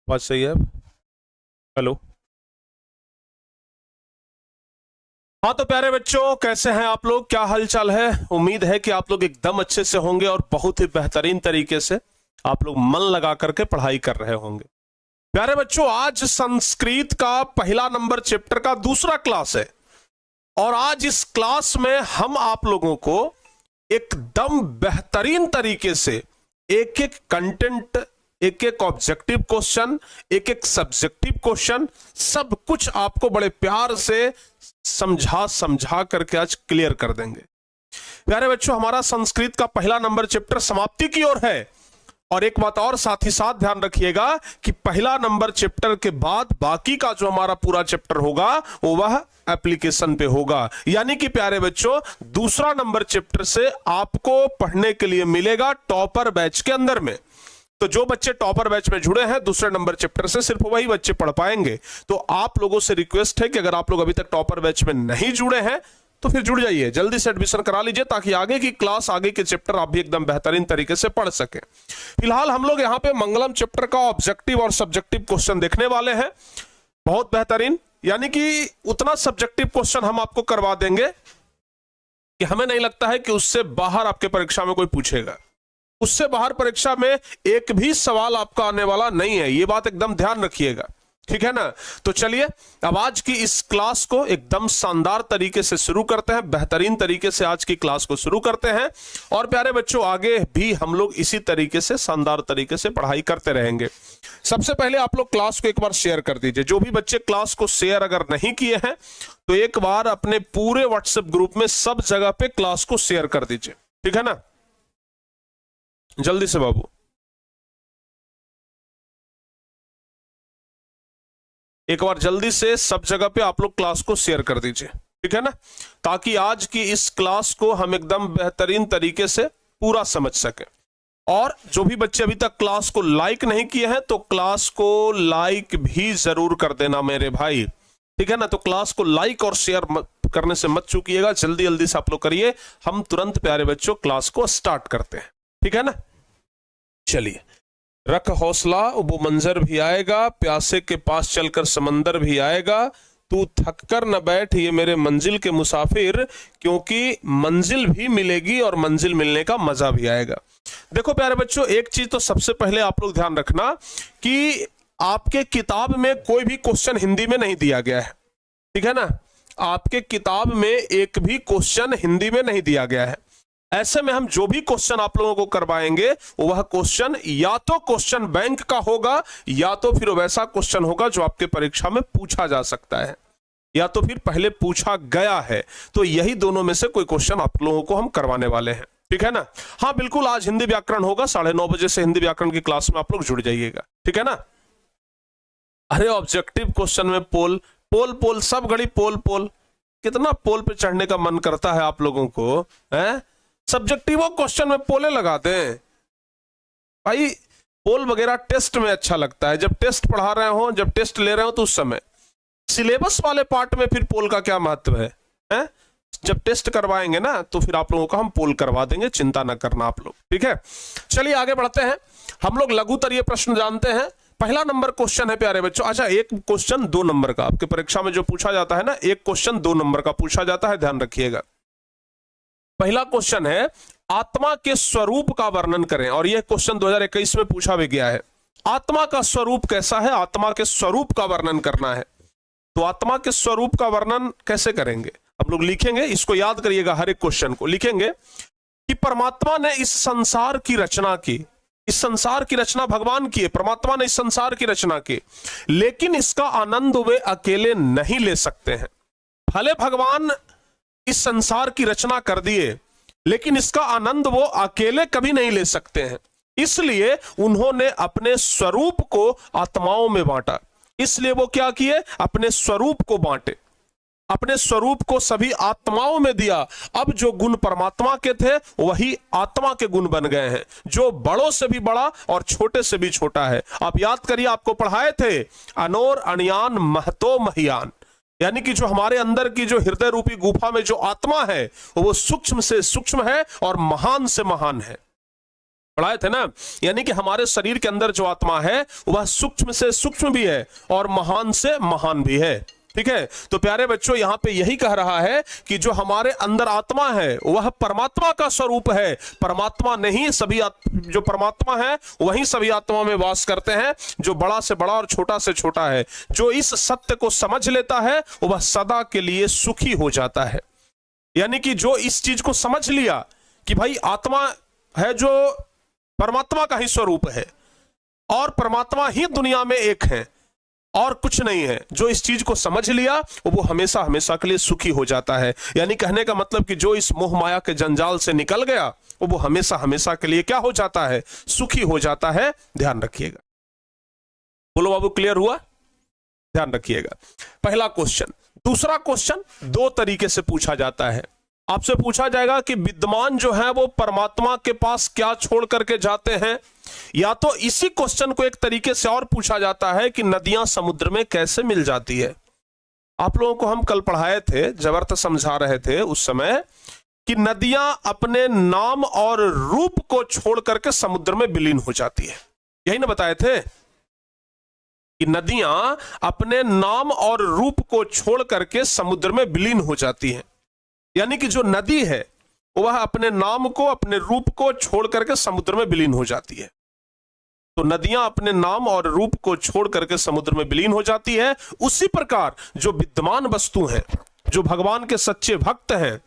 बात सही है। हेलो। हाँ तो प्यारे बच्चों, कैसे हैं आप लोग? क्या हालचाल है? उम्मीद है कि आप लोग एकदम अच्छे से होंगे और बहुत ही बेहतरीन तरीके से आप लोग मन लगा करके पढ़ाई कर रहे होंगे। प्यारे बच्चों, आज संस्कृत का पहला नंबर चैप्टर का दूसरा क्लास है और आज इस क्लास में हम आप लोगों को एकदम बेहतरीन तरीके से एक एक कंटेंट, एक एक ऑब्जेक्टिव क्वेश्चन, एक एक सब्जेक्टिव क्वेश्चन, सब कुछ आपको बड़े प्यार से समझा करके आज क्लियर कर देंगे। प्यारे बच्चों, हमारा संस्कृत का पहला नंबर चैप्टर समाप्ति की ओर है और एक बात और साथ ही साथ ध्यान रखिएगा कि पहला नंबर चैप्टर के बाद बाकी का जो हमारा पूरा चैप्टर होगा वो वह एप्लीकेशन पे होगा। यानी कि प्यारे बच्चों, दूसरा नंबर चैप्टर से आपको पढ़ने के लिए मिलेगा टॉपर बैच के अंदर में। तो जो बच्चे टॉपर बैच में जुड़े हैं दूसरे नंबर चैप्टर से, सिर्फ वही बच्चे पढ़ पाएंगे। तो आप लोगों से रिक्वेस्ट है कि अगर आप लोग अभी तक टॉपर बैच में नहीं जुड़े हैं तो फिर जुड़ जाइए, जल्दी से एडमिशन करा लीजिए ताकि आगे की क्लास, आगे के चैप्टर आप भी एकदम बेहतरीन तरीके से पढ़ सके। फिलहाल हम लोग यहाँ पे मंगलम चैप्टर का ऑब्जेक्टिव और सब्जेक्टिव क्वेश्चन देखने वाले हैं। बहुत बेहतरीन, यानी कि उतना सब्जेक्टिव क्वेश्चन हम आपको करवा देंगे कि हमें नहीं लगता है कि उससे बाहर आपके परीक्षा में कोई पूछेगा। उससे बाहर परीक्षा में एक भी सवाल आपका आने वाला नहीं है, ये बात एकदम ध्यान रखिएगा, ठीक है ना। तो चलिए अब आज की इस क्लास को एकदम शानदार तरीके से शुरू करते हैं, बेहतरीन तरीके से आज की क्लास को शुरू करते हैं। और प्यारे बच्चों, आगे भी हम लोग इसी तरीके से शानदार तरीके से पढ़ाई करते रहेंगे। सबसे पहले आप लोग क्लास को एक बार शेयर कर दीजिए। जो भी बच्चे क्लास को शेयर अगर नहीं किए हैं तो एक बार अपने पूरे व्हाट्सएप ग्रुप में सब जगह पे क्लास को शेयर कर दीजिए, ठीक है ना, जल्दी से बाबू। एक बार जल्दी से सब जगह पे आप लोग क्लास को शेयर कर दीजिए, ठीक है ना, ताकि आज की इस क्लास को हम एकदम बेहतरीन तरीके से पूरा समझ सके। और जो भी बच्चे अभी तक क्लास को लाइक नहीं किए हैं तो क्लास को लाइक भी जरूर कर देना मेरे भाई, ठीक है ना। तो क्लास को लाइक और शेयर करने से मत चूकिएगा, जल्दी जल्दी से आप लोग करिए। हम तुरंत प्यारे बच्चों क्लास को स्टार्ट करते हैं, ठीक है ना। चलिए, रख हौसला वो मंजर भी आएगा, प्यासे के पास चलकर समंदर भी आएगा, तू थक कर न बैठ ये मेरे मंजिल के मुसाफिर, क्योंकि मंजिल भी मिलेगी और मंजिल मिलने का मजा भी आएगा। देखो प्यारे बच्चों, एक चीज तो सबसे पहले आप लोग ध्यान रखना कि आपके किताब में कोई भी क्वेश्चन हिंदी में नहीं दिया गया है, ठीक है ना। आपके किताब में एक भी क्वेश्चन हिंदी में नहीं दिया गया है। ऐसे में हम जो भी क्वेश्चन आप लोगों को करवाएंगे वह क्वेश्चन या तो क्वेश्चन बैंक का होगा या तो फिर वैसा क्वेश्चन होगा जो आपके परीक्षा में पूछा जा सकता है या तो फिर पहले पूछा गया है। तो यही दोनों में से कोई क्वेश्चन आप लोगों को हम करवाने वाले हैं, ठीक है ना। हाँ बिल्कुल, आज हिंदी व्याकरण होगा, 9:30 बजे से हिंदी व्याकरण की क्लास में आप लोग जुड़ जाइएगा, ठीक है ना। अरे ऑब्जेक्टिव क्वेश्चन में पोल पोल पोल सब घड़ी पोल पोल, कितना पोल पे चढ़ने का मन करता है आप लोगों को, है। सब्जेक्टिव क्वेश्चन में पोले लगा दें भाई। पोल वगैरह टेस्ट में अच्छा लगता है, जब टेस्ट पढ़ा रहे हो, जब टेस्ट ले रहे हो तो उस समय। सिलेबस वाले पार्ट में फिर पोल का क्या महत्व है, हैं? जब टेस्ट करवाएंगे ना तो फिर आप लोगों का हम पोल करवा देंगे, चिंता ना करना आप लोग, ठीक है। चलिए आगे बढ़ते हैं। हम लोग लघुत्तरीय प्रश्न जानते हैं। पहला नंबर क्वेश्चन है प्यारे बच्चों। अच्छा, एक क्वेश्चन 2 नंबर का आपके परीक्षा में जो पूछा जाता है ना, एक क्वेश्चन 2 नंबर का पूछा जाता है, ध्यान रखिएगा। पहला क्वेश्चन है आत्मा के स्वरूप का वर्णन करें, और यह क्वेश्चन 2021 में पूछा भी गया है। आत्मा का स्वरूप कैसा है, आत्मा के स्वरूप का वर्णन करना है। तो आत्मा के स्वरूप का वर्णन कैसे करेंगे? हम लोग लिखेंगे, इसको याद करिएगा, हर एक क्वेश्चन को लिखेंगे कि परमात्मा ने इस संसार की रचना की। इस संसार की रचना भगवान की है, परमात्मा ने इस संसार की रचना की, लेकिन इसका आनंद वे अकेले नहीं ले सकते हैं। भले भगवान इस संसार की रचना कर दिए लेकिन इसका आनंद वो अकेले कभी नहीं ले सकते हैं, इसलिए उन्होंने अपने स्वरूप को आत्माओं में बांटा। इसलिए वो क्या किए, अपने स्वरूप को बांटे, अपने स्वरूप को सभी आत्माओं में दिया। अब जो गुण परमात्मा के थे वही आत्मा के गुण बन गए हैं, जो बड़ों से भी बड़ा और छोटे से भी छोटा है। आप याद करिए, आपको पढ़ाए थे अनोर अणियान महतो महियान, यानी कि जो हमारे अंदर की जो हृदय रूपी गुफा में जो आत्मा है वो सूक्ष्म से सूक्ष्म है और महान से महान है। पढ़ाए थे ना। यानी कि हमारे शरीर के अंदर जो आत्मा है वह सूक्ष्म से सूक्ष्म भी है और महान से महान भी है। ठीक है, तो प्यारे बच्चों यहां पे यही कह रहा है कि जो हमारे अंदर आत्मा है वह परमात्मा का स्वरूप है। परमात्मा नहीं, सभी जो परमात्मा है वही सभी आत्मा में वास करते हैं, जो बड़ा से बड़ा और छोटा से छोटा है। जो इस सत्य को समझ लेता है वह सदा के लिए सुखी हो जाता है। यानी कि जो इस चीज को समझ लिया कि भाई आत्मा है जो परमात्मा का ही स्वरूप है और परमात्मा ही दुनिया में एक है और कुछ नहीं है, जो इस चीज को समझ लिया वो हमेशा हमेशा के लिए सुखी हो जाता है। यानी कहने का मतलब कि जो इस मोह माया के जंजाल से निकल गया वो हमेशा हमेशा के लिए क्या हो जाता है, सुखी हो जाता है। ध्यान रखिएगा। बोलो बाबू, क्लियर हुआ? ध्यान रखिएगा। पहला क्वेश्चन। दूसरा क्वेश्चन दो तरीके से पूछा जाता है। आपसे पूछा जाएगा कि विद्वान जो है वो परमात्मा के पास क्या छोड़ करके जाते हैं, या तो इसी क्वेश्चन को एक तरीके से और पूछा जाता है कि नदियां समुद्र में कैसे मिल जाती है। आप लोगों को हम कल पढ़ाए थे, जबरदस्त समझा रहे थे उस समय, कि नदियां अपने नाम और रूप को छोड़ करके समुद्र में विलीन हो जाती है। यही ना बताए थे कि नदियां अपने नाम और रूप को छोड़ करके समुद्र में विलीन हो जाती हैं। यानी कि जो नदी है वह अपने नाम को, अपने रूप को छोड़ करके समुद्र में विलीन हो जाती है। तो नदियां अपने नाम और रूप को छोड़ करके समुद्र में विलीन हो जाती है। उसी प्रकार जो विद्यमान वस्तु हैं, जो भगवान के सच्चे भक्त हैं,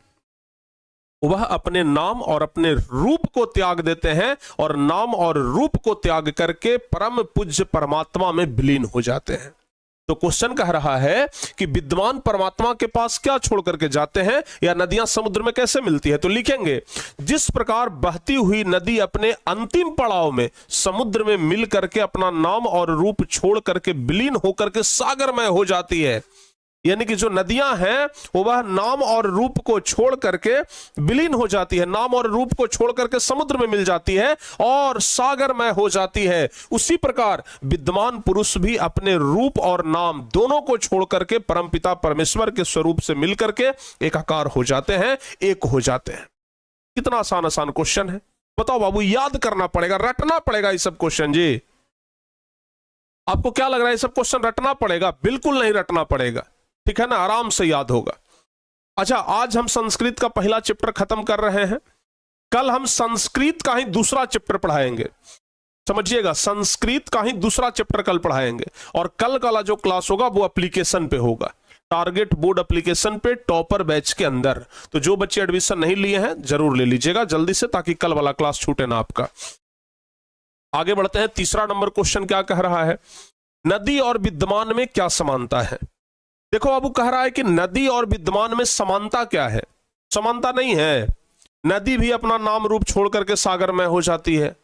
वह अपने नाम और अपने रूप को त्याग देते हैं और नाम और रूप को त्याग करके परम पूज्य परमात्मा में विलीन हो जाते हैं। तो क्वेश्चन कह रहा है कि विद्वान परमात्मा के पास क्या छोड़ करके जाते हैं, या नदियां समुद्र में कैसे मिलती है। तो लिखेंगे, जिस प्रकार बहती हुई नदी अपने अंतिम पड़ाव में समुद्र में मिल करके अपना नाम और रूप छोड़ करके विलीन होकर के सागरमय हो जाती है। यानी कि जो नदियां हैं वह नाम और रूप को छोड़ करके विलीन हो जाती है, नाम और रूप को छोड़ करके समुद्र में मिल जाती है और सागरमय हो जाती है। उसी प्रकार विद्वान पुरुष भी अपने रूप और नाम दोनों को छोड़ करके परमपिता परमेश्वर के स्वरूप से मिल करके एकाकार हो जाते हैं, एक हो जाते हैं। कितना आसान आसान क्वेश्चन है, बताओ बाबू। याद करना पड़ेगा, रटना पड़ेगा ये सब क्वेश्चन। जी आपको क्या लग रहा है, ये सब क्वेश्चन रटना पड़ेगा? बिल्कुल नहीं रटना पड़ेगा, ठीक है ना, आराम से याद होगा। अच्छा, आज हम संस्कृत का पहला चैप्टर खत्म कर रहे हैं। कल हम संस्कृत का ही दूसरा चैप्टर पढ़ाएंगे। समझिएगा, संस्कृत का ही दूसरा चैप्टर कल पढ़ाएंगे। और कल वाला जो क्लास होगा वो एप्लीकेशन पे होगा, टारगेट बोर्ड एप्लीकेशन पे, टॉपर बैच के अंदर। तो जो बच्चे एडमिशन नहीं लिए हैं जरूर ले लीजिएगा जल्दी से, ताकि कल वाला क्लास छूटे ना आपका। आगे बढ़ते हैं। तीसरा नंबर क्वेश्चन क्या कह रहा है, नदी और विद्यमान में क्या समानता है। देखो बाबू, कह रहा है कि नदी और विद्यमान में समानता क्या है। समानता नहीं है। नदी भी अपना नाम रूप छोड़ करके सागर में हो जाती है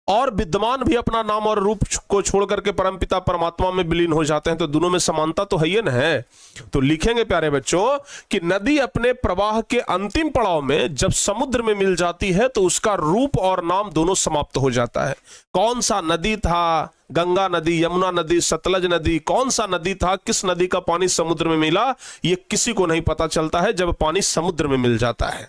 और विद्यमान भी अपना नाम और रूप को छोड़ करके परमपिता परमात्मा में विलीन हो जाते हैं। तो दोनों में समानता तो है ही ना है। तो लिखेंगे प्यारे बच्चों कि नदी अपने प्रवाह के अंतिम पड़ाव में जब समुद्र में मिल जाती है तो उसका रूप और नाम दोनों समाप्त हो जाता है। कौन सा नदी था, गंगा नदी, यमुना नदी, सतलज नदी, कौन सा नदी था, किस नदी का पानी समुद्र में मिला, ये किसी को नहीं पता चलता है जब पानी समुद्र में मिल जाता है।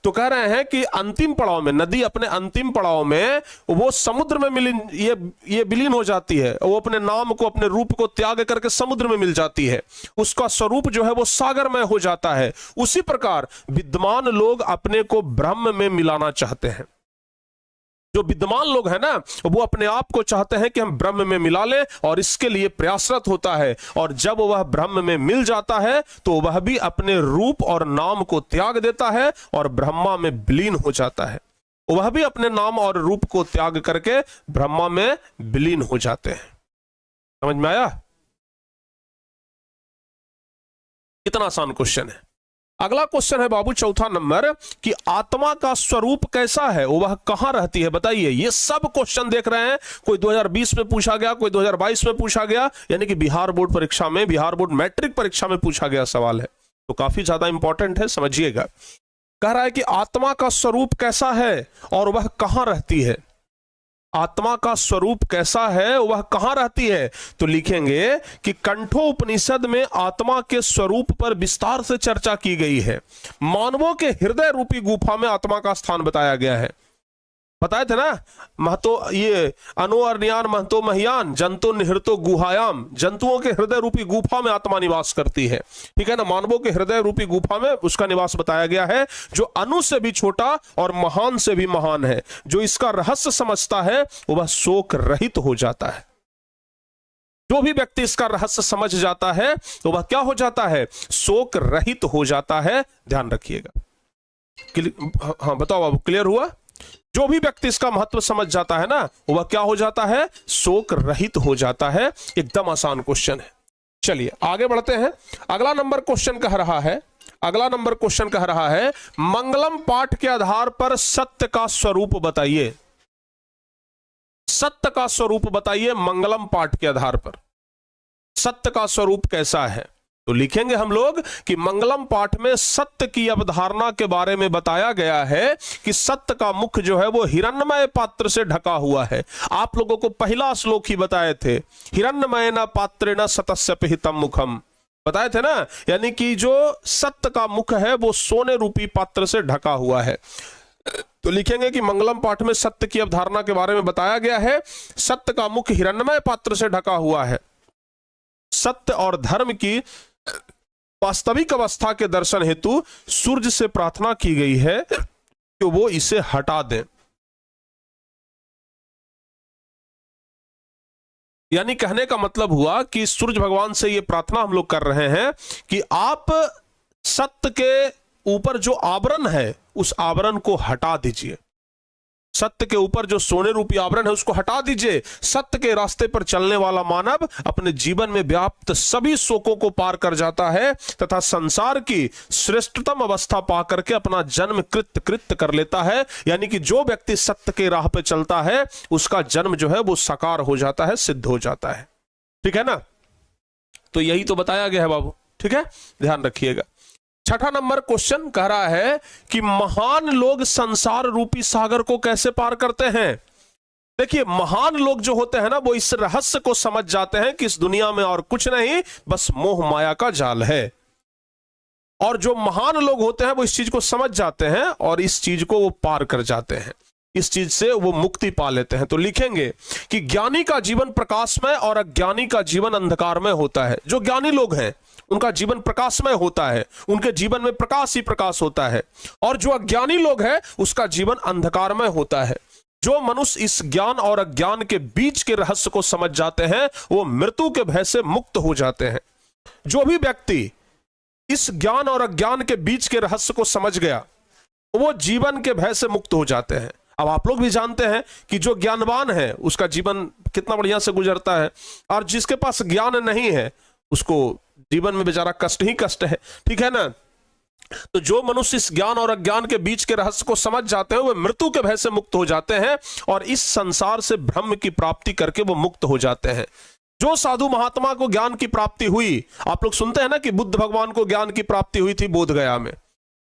तो कह रहे हैं कि अंतिम पड़ाव में नदी अपने अंतिम पड़ाव में वो समुद्र में मिलीन, ये विलीन हो जाती है। वो अपने नाम को, अपने रूप को त्याग करके समुद्र में मिल जाती है। उसका स्वरूप जो है वो सागरमय हो जाता है। उसी प्रकार विद्वान लोग अपने को ब्रह्म में मिलाना चाहते हैं। जो विद्वान लोग हैं ना, वो अपने आप को चाहते हैं कि हम ब्रह्म में मिला लें और इसके लिए प्रयासरत होता है। और जब वह ब्रह्म में मिल जाता है तो वह भी अपने रूप और नाम को त्याग देता है और ब्रह्मा में विलीन हो जाता है। वह भी अपने नाम और रूप को त्याग करके ब्रह्मा में विलीन हो जाते हैं। समझ में आया? कितना आसान क्वेश्चन है। अगला क्वेश्चन है बाबू चौथा नंबर कि आत्मा का स्वरूप कैसा है, वह कहां रहती है, बताइए। ये सब क्वेश्चन देख रहे हैं, कोई 2020 में पूछा गया, कोई 2022 में पूछा गया, यानी कि बिहार बोर्ड परीक्षा में, बिहार बोर्ड मैट्रिक परीक्षा में पूछा गया सवाल है। तो काफी ज्यादा इंपॉर्टेंट है, समझिएगा। कह रहा है कि आत्मा का स्वरूप कैसा है और वह कहां रहती है। आत्मा का स्वरूप कैसा है, वह कहां रहती है। तो लिखेंगे कि कंठोपनिषद में आत्मा के स्वरूप पर विस्तार से चर्चा की गई है। मानवों के हृदय रूपी गुफा में आत्मा का स्थान बताया गया है। बताए थे ना, महतो ये अनो अर्नियान महतो महियान जंतु निहृतो गुहायाम, जंतुओं के हृदय रूपी गुफा में आत्मा निवास करती है, ठीक है ना। मानवों के हृदय रूपी गुफा में उसका निवास बताया गया है, जो अनु से भी छोटा और महान से भी महान है। जो इसका रहस्य समझता है वह शोक रहित हो जाता है। जो भी व्यक्ति इसका रहस्य समझ जाता है तो वह क्या हो जाता है, शोक रहित हो जाता है। ध्यान रखिएगा। हाँ बताओ बाबू, क्लियर हुआ? जो भी व्यक्ति इसका महत्व समझ जाता है ना, वह क्या हो जाता है, शोक रहित हो जाता है। एकदम आसान क्वेश्चन है। चलिए आगे बढ़ते हैं। अगला नंबर क्वेश्चन कह रहा है, अगला नंबर क्वेश्चन कह रहा है, मंगलम पाठ के आधार पर सत्य का स्वरूप बताइए। सत्य का स्वरूप बताइए। मंगलम पाठ के आधार पर सत्य का स्वरूप कैसा है? तो लिखेंगे हम लोग कि मंगलम पाठ में सत्य की अवधारणा के बारे में बताया गया है कि सत्य का मुख जो है वो हिरण्मय पात्र से ढका हुआ है। आप लोगों को पहला श्लोक ही बताए थे, हिरण्मय न पात्र न सतस्य पिहितम मुखम, बताए थे ना। यानी कि जो सत्य का मुख है वो सोने रूपी पात्र से ढका हुआ है। तो लिखेंगे कि मंगलम पाठ में सत्य की अवधारणा के बारे में बताया गया है, सत्य का मुख हिरण्मय पात्र से ढका हुआ है। सत्य और धर्म की वास्तविक अवस्था के दर्शन हेतु सूर्य से प्रार्थना की गई है कि वो इसे हटा दें। यानी कहने का मतलब हुआ कि सूर्य भगवान से ये प्रार्थना हम लोग कर रहे हैं कि आप सत्य के ऊपर जो आवरण है उस आवरण को हटा दीजिए। सत्य के ऊपर जो सोने रूपी आवरण है उसको हटा दीजिए। सत्य के रास्ते पर चलने वाला मानव अपने जीवन में व्याप्त सभी शोकों को पार कर जाता है तथा संसार की श्रेष्ठतम अवस्था पा करके अपना जन्म कृत्य कर लेता है। यानी कि जो व्यक्ति सत्य के राह पे चलता है उसका जन्म जो है वो साकार हो जाता है, सिद्ध हो जाता है। ठीक है ना? तो यही तो बताया गया है बाबू। ठीक है, ध्यान रखिएगा। छठा नंबर क्वेश्चन कह रहा है कि महान लोग संसार रूपी सागर को कैसे पार करते हैं। देखिए, महान लोग जो होते हैं ना वो इस रहस्य को समझ जाते हैं कि इस दुनिया में और कुछ नहीं, बस मोह माया का जाल है। और जो महान लोग होते हैं वो इस चीज को समझ जाते हैं और इस चीज को वो पार कर जाते हैं, इस चीज से वो मुक्ति पा लेते हैं। तो लिखेंगे कि ज्ञानी का जीवन प्रकाशमय और अज्ञानी का जीवन अंधकारमय होता है। जो ज्ञानी लोग हैं उनका जीवन प्रकाशमय होता है, उनके जीवन में प्रकाश ही प्रकाश होता है। और जो अज्ञानी लोग हैं उसका जीवन अंधकारमय होता है। जो मनुष्य इस ज्ञान और अज्ञान के बीच के रहस्य को समझ जाते हैं वो मृत्यु के भय से मुक्त हो जाते हैं। जो भी व्यक्ति इस ज्ञान और अज्ञान के बीच के रहस्य को समझ गया वो जीवन के भय से मुक्त हो जाते हैं। अब आप लोग भी जानते हैं कि जो ज्ञानवान है उसका जीवन कितना बढ़िया से गुजरता है, और जिसके पास ज्ञान नहीं है उसको जीवन में बेचारा कष्ट ही कष्ट है। ठीक है ना? तो जो मनुष्य इस ज्ञान और अज्ञान के बीच के रहस्य को समझ जाते हैं वे मृत्यु के भय से मुक्त हो जाते हैं और इस संसार से ब्रह्म की प्राप्ति करके वो मुक्त हो जाते हैं। जो साधु महात्मा को ज्ञान की प्राप्ति हुई, आप लोग सुनते हैं ना कि बुद्ध भगवान को ज्ञान की प्राप्ति हुई थी बोध गया में।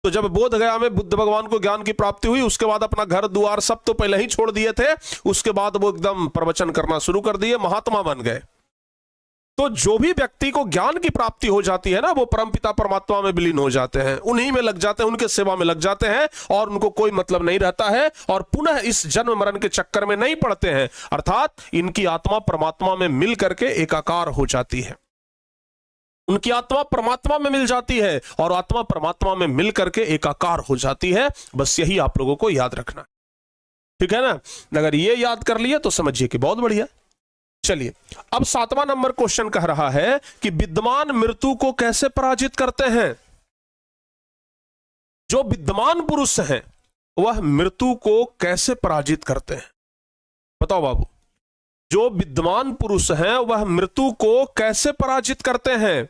तो जब बोध गया में बुद्ध भगवान को ज्ञान की प्राप्ति हुई उसके बाद अपना घर द्वार सब तो पहले ही छोड़ दिए थे, उसके बाद वो एकदम प्रवचन करना शुरू कर दिए, महात्मा बन गए। तो जो भी व्यक्ति को ज्ञान की प्राप्ति हो जाती है ना वो परमपिता परमात्मा में विलीन हो जाते हैं, उन्हीं में लग जाते हैं, उनके सेवा में लग जाते हैं और उनको कोई मतलब नहीं रहता है और पुनः इस जन्म मरण के चक्कर में नहीं पड़ते हैं। अर्थात इनकी आत्मा परमात्मा में मिल करके एकाकार हो जाती है। उनकी आत्मा परमात्मा में मिल जाती है और आत्मा परमात्मा में मिल करके एकाकार हो जाती है। बस यही आप लोगों को याद रखना। ठीक है ना? अगर ये याद कर लिए तो समझिए कि बहुत बढ़िया। चलिए अब 7वां नंबर क्वेश्चन कह रहा है कि विद्यमान मृत्यु को कैसे पराजित करते हैं। जो विद्यमान पुरुष हैं वह मृत्यु को कैसे पराजित करते हैं, बताओ बाबू। जो विद्यमान पुरुष हैं वह मृत्यु को कैसे पराजित करते हैं।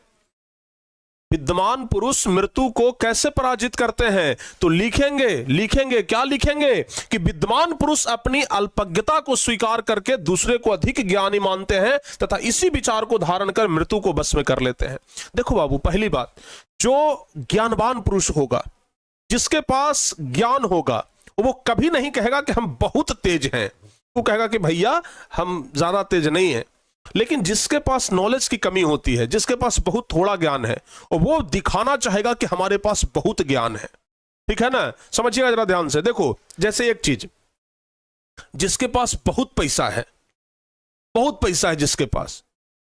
विद्यमान पुरुष मृत्यु को कैसे पराजित करते हैं? तो लिखेंगे क्या लिखेंगे कि विद्यमान पुरुष अपनी अल्पज्ञता को स्वीकार करके दूसरे को अधिक ज्ञानी मानते हैं तथा इसी विचार को धारण कर मृत्यु को बस में कर लेते हैं। देखो बाबू, पहली बात, जो ज्ञानवान पुरुष होगा, जिसके पास ज्ञान होगा, वो कभी नहीं कहेगा कि हम बहुत तेज हैं, वो कहेगा कि भैया हम ज्यादा तेज नहीं है। लेकिन जिसके पास नॉलेज की कमी होती है, जिसके पास बहुत थोड़ा ज्ञान है, और वो दिखाना चाहेगा कि हमारे पास बहुत ज्ञान है। ठीक है ना? समझिएगा जरा ध्यान से। देखो, जैसे एक चीज, जिसके पास बहुत पैसा है, बहुत पैसा है जिसके पास,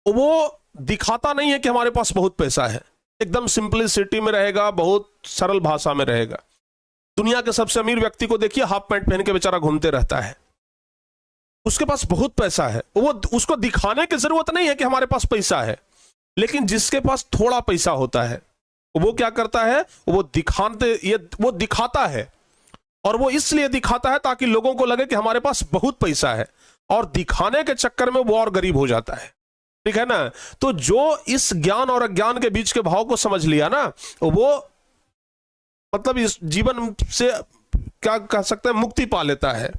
वो दिखाता नहीं है कि हमारे पास बहुत पैसा है, एकदम सिंपलिसिटी में रहेगा, बहुत सरल भाषा में रहेगा। दुनिया के सबसे अमीर व्यक्ति को देखिए, हाफ पैंट पहन के बेचारा घूमते रहता है, उसके पास बहुत पैसा है, वो उसको दिखाने की जरूरत नहीं है कि हमारे पास पैसा है। लेकिन जिसके पास थोड़ा पैसा होता है वो क्या करता है, वो दिखाता है, और वो इसलिए दिखाता है ताकि लोगों को लगे कि हमारे पास बहुत पैसा है, और दिखाने के चक्कर में वो और गरीब हो जाता है। ठीक है ना। तो जो इस ज्ञान और अज्ञान के बीच के भाव को समझ लिया ना, वो मतलब इस जीवन से क्या कह सकते हैं, मुक्ति पा लेता है।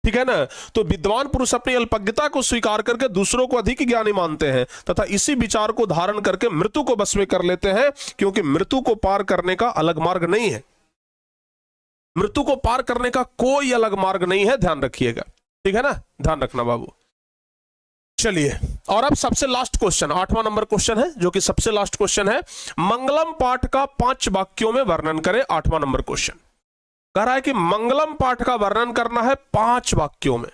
ठीक है ना। तो विद्वान पुरुष अपनी अल्पज्ञता को स्वीकार करके दूसरों को अधिक ज्ञानी मानते हैं तथा इसी विचार को धारण करके मृत्यु को बस में कर लेते हैं, क्योंकि मृत्यु को पार करने का अलग मार्ग नहीं है। मृत्यु को पार करने का कोई अलग मार्ग नहीं है, ध्यान रखिएगा। ठीक है ना, ध्यान रखना बाबू। चलिए, और अब सबसे लास्ट क्वेश्चन, 8वां नंबर क्वेश्चन है, जो कि सबसे लास्ट क्वेश्चन है। मंगलम पाठ का 5 वाक्यों में वर्णन करें। 8वां नंबर क्वेश्चन कह रहा है कि मंगलम पाठ का वर्णन करना है 5 वाक्यों में।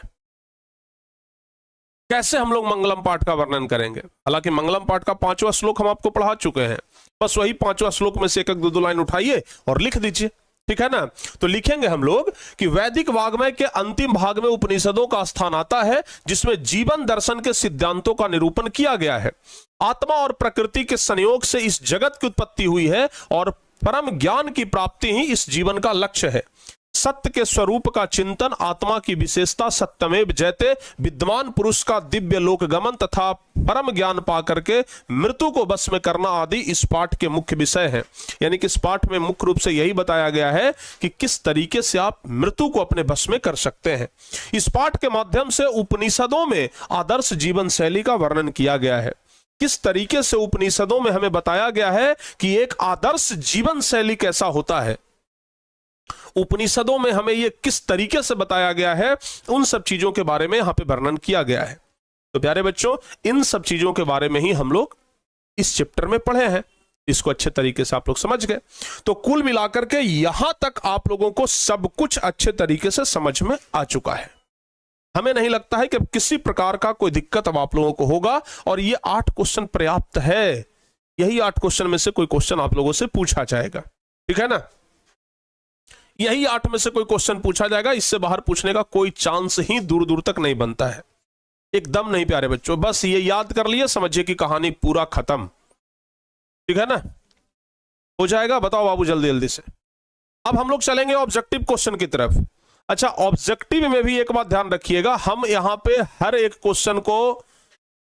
कैसे हम लोग मंगलम पाठ का वर्णन करेंगे? हालांकि मंगलम पाठ का 5वां श्लोक हम आपको पढ़ा चुके हैं, बस वही 5वां श्लोक में से एक दो लाइन उठाइए और लिख दीजिए। ठीक है ना। तो लिखेंगे हम लोग कि वैदिक वाग्मय के अंतिम भाग में उपनिषदों का स्थान आता है, जिसमें जीवन दर्शन के सिद्धांतों का निरूपण किया गया है। आत्मा और प्रकृति के संयोग से इस जगत की उत्पत्ति हुई है और परम ज्ञान की प्राप्ति ही इस जीवन का लक्ष्य है। सत्य के स्वरूप का चिंतन, आत्मा की विशेषता, सत्यमेव जयते, विद्वान पुरुष का दिव्य लोक गमन तथा परम ज्ञान पा करके मृत्यु को बस में करना आदि इस पाठ के मुख्य विषय हैं। यानी कि इस पाठ में मुख्य रूप से यही बताया गया है कि किस तरीके से आप मृत्यु को अपने बस में कर सकते हैं। इस पाठ के माध्यम से उपनिषदों में आदर्श जीवन शैली का वर्णन किया गया है। किस तरीके से उपनिषदों में हमें बताया गया है कि एक आदर्श जीवन शैली कैसा होता है, उपनिषदों में हमें यह किस तरीके से बताया गया है, उन सब चीजों के बारे में यहां पे वर्णन किया गया है। तो प्यारे बच्चों, इन सब चीजों के बारे में ही हम लोग इस चैप्टर में पढ़े हैं। इसको अच्छे तरीके से आप लोग समझ गए। तो कुल मिलाकर के यहां तक आप लोगों को सब कुछ अच्छे तरीके से समझ में आ चुका है। हमें नहीं लगता है कि किसी प्रकार का कोई दिक्कत अब आप लोगों को होगा, और ये 8 क्वेश्चन पर्याप्त है। यही 8 क्वेश्चन में से कोई क्वेश्चन आप लोगों से पूछा जाएगा। ठीक है ना, यही 8 में से कोई क्वेश्चन पूछा जाएगा। इससे बाहर पूछने का कोई चांस ही दूर दूर तक नहीं बनता है, एकदम नहीं प्यारे बच्चों। बस ये याद कर लिए, समझिए कि कहानी पूरा खत्म। ठीक है ना, हो जाएगा। बताओ बाबू जल्दी जल्दी से। अब हम लोग चलेंगे ऑब्जेक्टिव क्वेश्चन की तरफ। अच्छा, ऑब्जेक्टिव में भी एक बात ध्यान रखिएगा, हम यहां पे हर एक क्वेश्चन को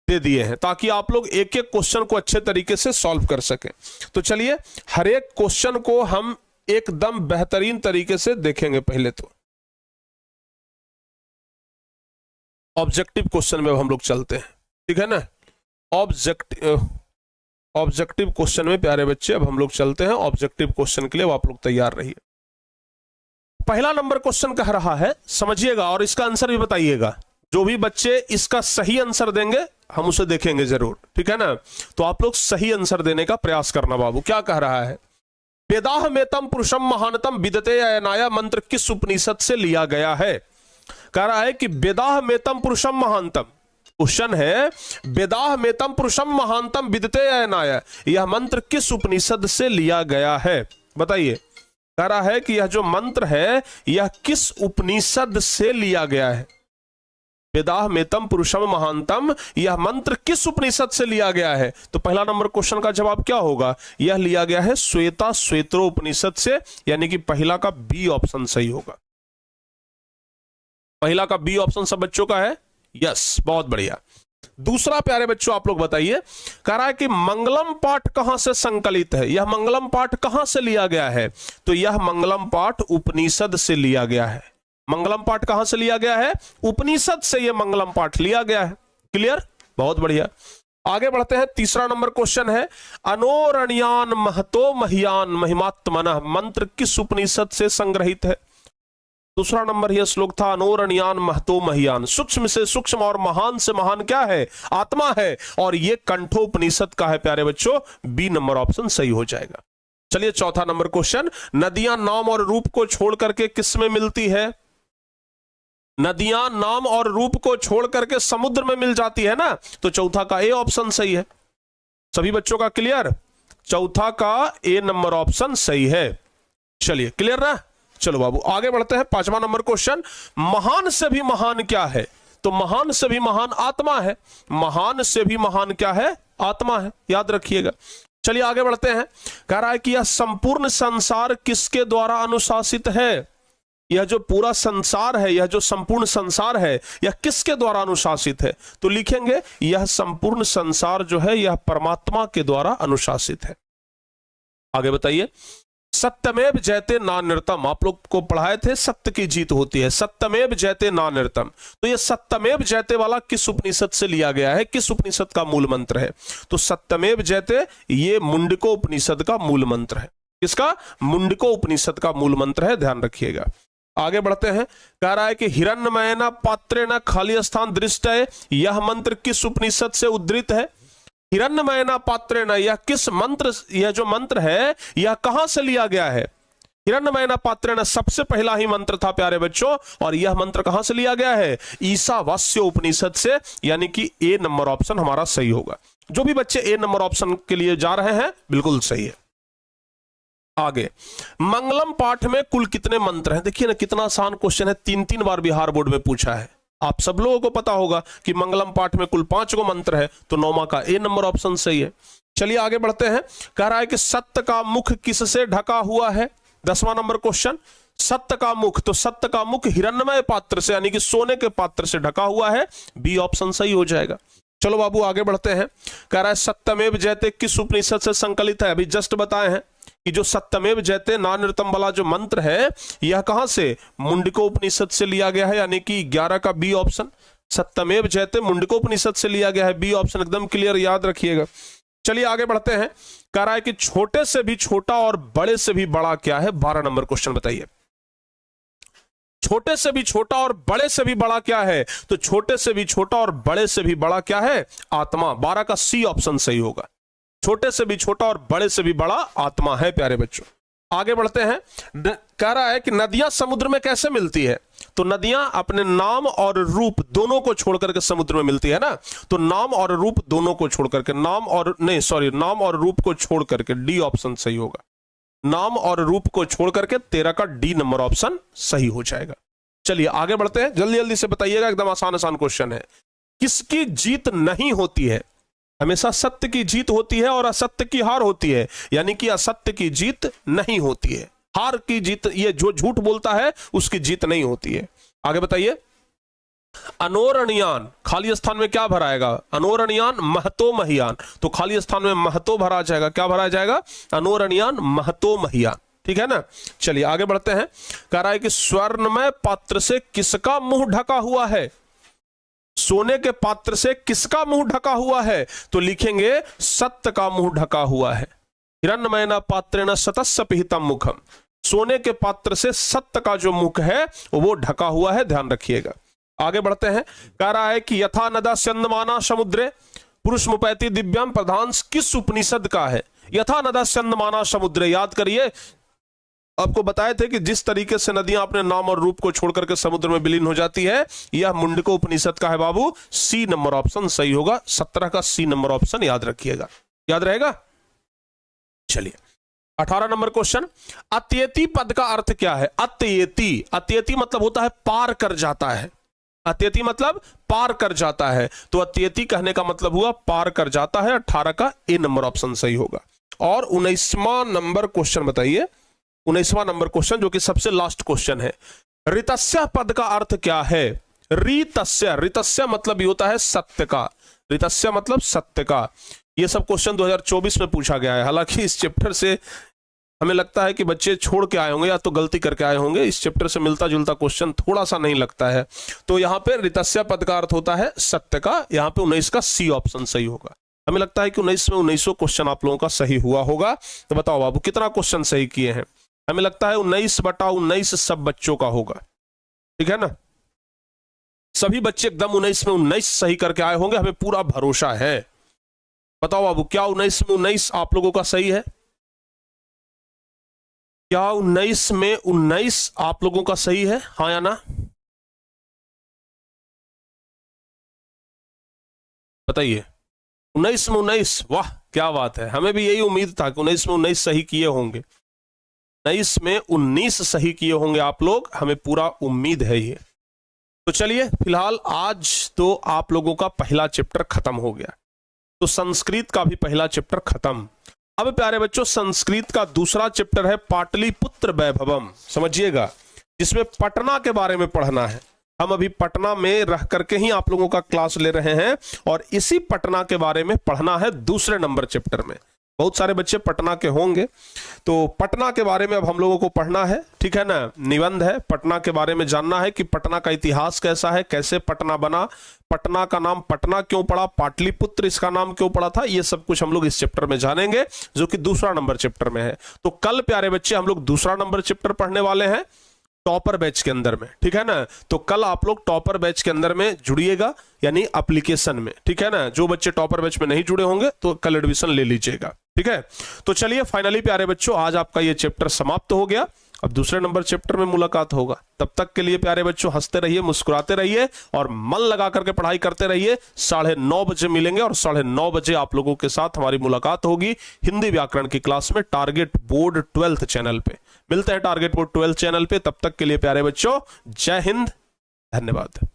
दे दिए हैं ताकि आप लोग एक एक क्वेश्चन को अच्छे तरीके से सॉल्व कर सकें। तो चलिए, हर एक क्वेश्चन को हम एकदम बेहतरीन तरीके से देखेंगे। पहले तो ऑब्जेक्टिव क्वेश्चन में हम लोग चलते हैं। ठीक है ना, ऑब्जेक्टिव क्वेश्चन में प्यारे बच्चे अब हम लोग चलते हैं। ऑब्जेक्टिव क्वेश्चन के लिए वो आप लोग तैयार रहिए। पहला नंबर क्वेश्चन कह रहा है, समझिएगा और इसका आंसर भी बताइएगा। जो भी बच्चे इसका सही आंसर देंगे हम उसे देखेंगे जरूर। ठीक है ना, तो आप लोग सही आंसर देने का प्रयास करना। बाबू क्या कह रहा है? वेदाह मेतम पुरुषम महानतम विदते अयनाया मंत्र किस उपनिषद से लिया गया है? कह रहा है कि वेदाह मेतम पुरुषम महानतम, क्वेश्चन है वेदाह मेतम पुरुषम महानतम विदते अयनाया, यह मंत्र किस उपनिषद से लिया गया है? बताइए। कह रहा है कि यह जो मंत्र है यह किस उपनिषद से लिया गया है? वेदाह मेतम पुरुषम महानतम, यह मंत्र किस उपनिषद से लिया गया है? तो पहला नंबर क्वेश्चन का जवाब क्या होगा? यह लिया गया है श्वेता श्वेत्रो उपनिषद से, यानी कि पहला का बी ऑप्शन सही होगा। पहला का बी ऑप्शन सब बच्चों का है। यस, बहुत बढ़िया। दूसरा प्यारे बच्चों आप लोग बताइए, कह रहा है कि मंगलम पाठ कहां से संकलित है? यह मंगलम पाठ कहां से लिया गया है? तो यह मंगलम पाठ उपनिषद से लिया गया है। मंगलम पाठ कहां से लिया गया है? उपनिषद से यह मंगलम पाठ लिया गया है। क्लियर, बहुत बढ़िया। आगे बढ़ते हैं। तीसरा नंबर क्वेश्चन है, अनोरणयान महतो महियान महिमात्मनः मंत्र किस उपनिषद से संग्रहित है? दूसरा नंबर यह श्लोक था, अनोरणयान महतो महियान, सूक्ष्म से सूक्ष्म और महान से महान क्या है? आत्मा है, और यह कंठोपनिषद का है प्यारे बच्चों। बी नंबर ऑप्शन सही हो जाएगा। चलिए चौथा नंबर क्वेश्चन, नदियां नाम और रूप को छोड़ करके किस में मिलती है? नदियां नाम और रूप को छोड़ करके समुद्र में मिल जाती है ना, तो चौथा का ए ऑप्शन सही है। सभी बच्चों का क्लियर? चौथा का ए नंबर ऑप्शन सही है। चलिए क्लियर ना? चलो बाबू आगे बढ़ते हैं। 5वां नंबर क्वेश्चन, महान से भी महान क्या है? तो महान से भी महान आत्मा है। महान से भी महान क्या है? आत्मा है, याद रखिएगा। चलिए आगे बढ़ते हैं। कह रहा है कि यह संपूर्ण संसार किसके द्वारा अनुशासित है? यह जो पूरा संसार है, यह जो संपूर्ण संसार है, यह किसके द्वारा अनुशासित है? तो लिखेंगे यह संपूर्ण संसार जो है यह परमात्मा के द्वारा अनुशासित है। आगे बताइए। सत्यमेव जयते नान्यतम, आप लोग को पढ़ाए थे सत्य की जीत होती है, सत्यमेव जयते नान्यतम। तो ये सत्यमेव जयते वाला किस उपनिषद से लिया गया है? किस उपनिषद का मूल मंत्र है? तो सत्यमेव जयते ये मुंडको उपनिषद का मूल मंत्र है। किसका? मुंडको उपनिषद का मूल मंत्र है, ध्यान रखिएगा। आगे बढ़ते हैं। कह रहा है कि हिरण्मयेन पात्रेण खाली स्थान दृष्टये, यह मंत्र किस उपनिषद से उद्धृत है? हिरण्मयेन पात्रेण, यह किस मंत्र, यह जो मंत्र है यह कहां से लिया गया है? हिरण्मयेन पात्रेण सबसे पहला ही मंत्र था प्यारे बच्चों, और यह मंत्र कहां से लिया गया है? ईशावास्य उपनिषद से, यानी कि ए नंबर ऑप्शन हमारा सही होगा। जो भी बच्चे ए नंबर ऑप्शन के लिए जा रहे हैं बिल्कुल सही है। आगे, मंगलम पाठ में कुल कितने मंत्र हैं? देखिए ना कितना आसान क्वेश्चन है, 3 बार बिहार बोर्ड में पूछा है। आप सब लोगों को पता होगा कि मंगलम पाठ में कुल 5 गो मंत्र है, तो 9वां का ए नंबर ऑप्शन सही है। चलिए आगे बढ़ते हैं। कह रहा है कि सत्य का मुख किससे ढका हुआ है? 10वां नंबर क्वेश्चन, सत्य का मुख, तो सत्य का मुख हिरण्मय पात्र से यानी कि सोने के पात्र से ढका हुआ है, बी ऑप्शन सही हो जाएगा। चलो बाबू आगे बढ़ते हैं। कह रहा है सत्यमेव जयते किस उपनिषद से संकलित है? अभी जस्ट बताए हैं कि जो सत्यमेव जयते नान्यतम वाला जो मंत्र है यह कहां से? मुंडको उपनिषद से लिया गया है, यानी कि 11 का बी ऑप्शन। सत्यमेव जयते मुंडको उपनिषद से लिया गया है, बी ऑप्शन एकदम क्लियर, याद रखिएगा। चलिए आगे बढ़ते हैं। कह रहा है कि छोटे से भी छोटा और बड़े से भी बड़ा क्या है? 12 नंबर क्वेश्चन बताइए। छोटे से भी छोटा और बड़े से भी बड़ा क्या है? तो छोटे से भी छोटा और बड़े से भी बड़ा क्या है? आत्मा। 12 का सी ऑप्शन सही होगा। छोटे से भी छोटा और बड़े से भी बड़ा आत्मा है प्यारे बच्चों। आगे बढ़ते हैं। कह रहा है कि नदियां समुद्र में कैसे मिलती है? तो नदियां अपने नाम और रूप दोनों को छोड़ करके समुद्र में मिलती है ना, तो नाम और रूप दोनों को छोड़ करके, नाम और रूप को छोड़ करके, डी ऑप्शन सही होगा। नाम और रूप को छोड़ करके 13 का डी नंबर ऑप्शन सही हो जाएगा। चलिए आगे बढ़ते हैं, जल्दी जल्दी से बताइएगा, एकदम आसान आसान क्वेश्चन है। किसकी जीत नहीं होती है? हमेशा सत्य की जीत होती है और असत्य की हार होती है, यानी कि असत्य की जीत नहीं होती है, हार की जीत, ये जो झूठ बोलता है उसकी जीत नहीं होती है। आगे बताइए। अनोरणियान, खाली स्थान में क्या भराएगा? अनोरणियान महतो महियान, तो खाली स्थान में महतो भरा जाएगा। क्या भरा जाएगा? अनोरणियान महतो महियान, ठीक है ना। चलिए आगे बढ़ते हैं। कह रहा है कि स्वर्णमय पात्र से किसका मुंह ढका हुआ है? सोने के पात्र से किसका मुंह ढका हुआ है? तो लिखेंगे सत्य का मुंह ढका हुआ है। हिरण्मयेन पात्रेण सतस्य पिहितम मुखम, सोने के पात्र से सत्य का जो मुख है वो ढका हुआ है, ध्यान रखिएगा। आगे बढ़ते हैं। कह रहा है कि यथा नदा स्यंदमाना समुद्रे पुरुष मुपैति दिव्यम प्रधान किस उपनिषद का है? यथा नदा स्यंदमाना समुद्रे, याद करिए, आपको बताए थे कि जिस तरीके से नदियां अपने नाम और रूप को छोड़ करके समुद्र में विलीन हो जाती है, यह मुंडको उपनिषद का है बाबू, सी नंबर ऑप्शन सही होगा। 17 का सी नंबर ऑप्शन याद रखिएगा, याद रहेगा। चलिए 18 नंबर क्वेश्चन, अत्येति पद का अर्थ क्या है? अत्येति, अत्येति मतलब होता है पार कर जाता है। अत्येति मतलब पार कर जाता है, तो अत्येति कहने का मतलब हुआ पार कर जाता है। 18 का ए नंबर ऑप्शन सही होगा। और 19वां नंबर क्वेश्चन बताइए। 19वां नंबर क्वेश्चन जो कि सबसे लास्ट क्वेश्चन है, ऋतस्य पद का अर्थ क्या है? ऋतस्य, ऋतस्य मतलब ये होता है सत्य का, ऋतस्य मतलब सत्य का। ये सब क्वेश्चन 2024 में पूछा गया है। हालांकि इस चैप्टर से हमें लगता है कि बच्चे छोड़ के आए होंगे या तो गलती करके आए होंगे, इस चैप्टर से मिलता जुलता क्वेश्चन थोड़ा सा नहीं लगता है। तो यहां पे ऋतस्य पद का अर्थ होता है सत्य का, यहां पे 19 का सी ऑप्शन सही होगा। हमें लगता है कि 19 में 19 क्वेश्चन आप लोगों का सही हुआ होगा। तो बताओ बाबू कितना क्वेश्चन सही किए हैं? हमें लगता है 19/19 सब बच्चों का होगा, ठीक है ना। सभी बच्चे एकदम 19 में 19 सही करके आए होंगे, हमें पूरा भरोसा है। बताओ बाबू क्या 19 में 19 आप लोगों का सही है? क्या 19 में 19 आप लोगों का सही है, हाँ या ना? बताइए 19 में 19, वाह क्या बात है, हमें भी यही उम्मीद था कि 19 में 19 सही किए होंगे। 19 में 19 सही किए होंगे आप लोग, हमें पूरा उम्मीद है ये। तो चलिए फिलहाल आज तो आप लोगों का पहला चैप्टर खत्म हो गया, तो संस्कृत का भी पहला चैप्टर खत्म। अब प्यारे बच्चों संस्कृत का दूसरा चैप्टर है पाटलिपुत्र वैभवम, समझिएगा, जिसमें पटना के बारे में पढ़ना है। हम अभी पटना में रह करके ही आप लोगों का क्लास ले रहे हैं और इसी पटना के बारे में पढ़ना है दूसरे नंबर चैप्टर में। बहुत सारे बच्चे पटना के होंगे, तो पटना के बारे में अब हम लोगों को पढ़ना है, ठीक है ना। निबंध है, पटना के बारे में जानना है कि पटना का इतिहास कैसा है, कैसे पटना बना, पटना का नाम पटना क्यों पड़ा, पाटलिपुत्र इसका नाम क्यों पड़ा था, ये सब कुछ हम लोग इस चैप्टर में जानेंगे, जो कि दूसरा नंबर चैप्टर में है। तो कल प्यारे बच्चे हम लोग दूसरा नंबर चैप्टर पढ़ने वाले हैं टॉपर बैच के अंदर में, ठीक है ना। तो कल आप लोग टॉपर बैच के अंदर में जुड़िएगा, यानी एप्लीकेशन में, ठीक है ना। जो बच्चे टॉपर बैच में नहीं जुड़े होंगे तो कल एडमिशन ले लीजिएगा, ठीक है। तो चलिए फाइनली प्यारे बच्चों आज आपका ये चैप्टर समाप्त हो गया, अब दूसरे नंबर चैप्टर में मुलाकात होगा। तब तक के लिए प्यारे बच्चों हंसते रहिए, मुस्कुराते रहिए और मन लगा करके पढ़ाई करते रहिए। 9:30 बजे मिलेंगे और 9:30 बजे आप लोगों के साथ हमारी मुलाकात होगी हिंदी व्याकरण की क्लास में टारगेट बोर्ड 12th चैनल पे। मिलते हैं टारगेट बोर्ड 12th चैनल पे, तब तक के लिए प्यारे बच्चों जय हिंद, धन्यवाद।